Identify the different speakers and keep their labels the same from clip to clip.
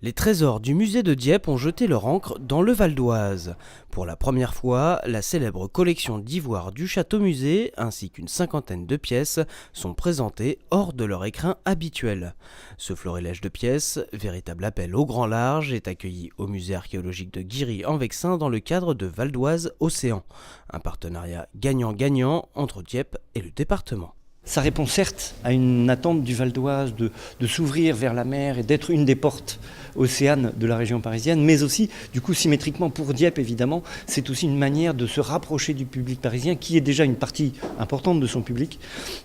Speaker 1: Les trésors du musée de Dieppe ont jeté leur encre dans le Val d'Oise. Pour la première fois, la célèbre collection d'ivoire du château-musée ainsi qu'une cinquantaine de pièces sont présentées hors de leur écrin habituel. Ce florilège de pièces, véritable appel au grand large, est accueilli au musée archéologique de Guiry-en-Vexin dans le cadre de Val d'Oise Océan, un partenariat gagnant-gagnant entre Dieppe et le département.
Speaker 2: Ça répond certes à une attente du Val d'Oise de s'ouvrir vers la mer et d'être une des portes océanes de la région parisienne, mais aussi, du coup, symétriquement pour Dieppe, évidemment, c'est aussi une manière de se rapprocher du public parisien, qui est déjà une partie importante de son public,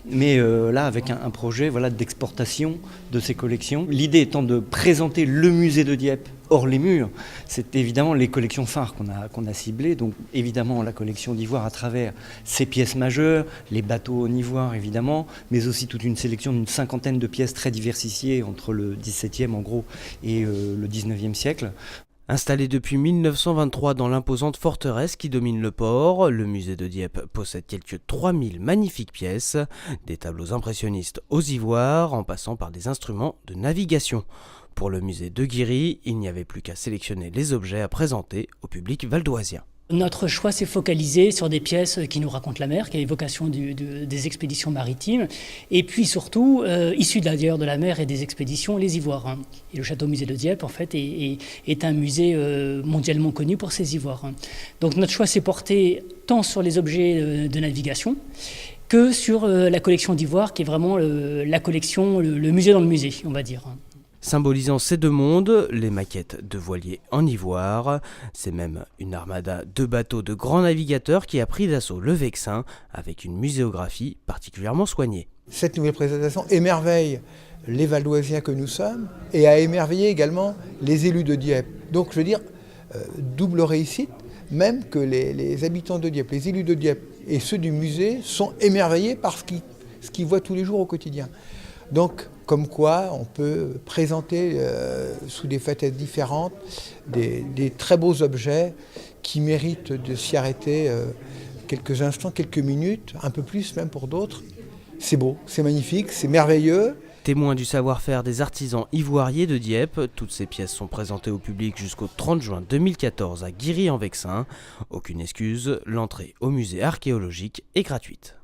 Speaker 2: mais là, avec un projet d'exportation de ces collections. L'idée étant de présenter le musée de Dieppe hors les murs, c'est évidemment les collections phares qu'on a ciblées, donc évidemment la collection d'ivoire à travers ses pièces majeures, les bateaux en ivoire évidemment, mais aussi toute une sélection d'une cinquantaine de pièces très diversifiées entre le XVIIe en gros et le XIXe siècle.
Speaker 1: Installé depuis 1923 dans l'imposante forteresse qui domine le port, le musée de Dieppe possède quelques 3000 magnifiques pièces, des tableaux impressionnistes aux ivoires en passant par des instruments de navigation. Pour le musée de Guiry, il n'y avait plus qu'à sélectionner les objets à présenter au public valdoisien.
Speaker 3: Notre choix s'est focalisé sur des pièces qui nous racontent la mer, qui a évocation des expéditions maritimes, et puis surtout, issues d'ailleurs de la mer et des expéditions, les ivoires. Et le château-musée de Dieppe, en fait, est un musée mondialement connu pour ses ivoires. Donc notre choix s'est porté tant sur les objets de navigation que sur la collection d'ivoire, qui est vraiment la collection, le musée dans le musée, on va dire.
Speaker 1: Symbolisant ces deux mondes, les maquettes de voiliers en ivoire, c'est même une armada de bateaux de grands navigateurs qui a pris d'assaut le Vexin avec une muséographie particulièrement soignée.
Speaker 4: Cette nouvelle présentation émerveille les Valdoisiens que nous sommes et a émerveillé également les élus de Dieppe. Donc je veux dire, double réussite, même que les habitants de Dieppe, les élus de Dieppe et ceux du musée sont émerveillés par ce qu'ils voient tous les jours au quotidien. Donc, comme quoi on peut présenter sous des facettes différentes des très beaux objets qui méritent de s'y arrêter quelques instants, quelques minutes, un peu plus même pour d'autres. C'est beau, c'est magnifique, c'est merveilleux.
Speaker 1: Témoin du savoir-faire des artisans ivoiriers de Dieppe, toutes ces pièces sont présentées au public jusqu'au 30 juin 2014 à Guiry-en-Vexin. Aucune excuse, l'entrée au musée archéologique est gratuite.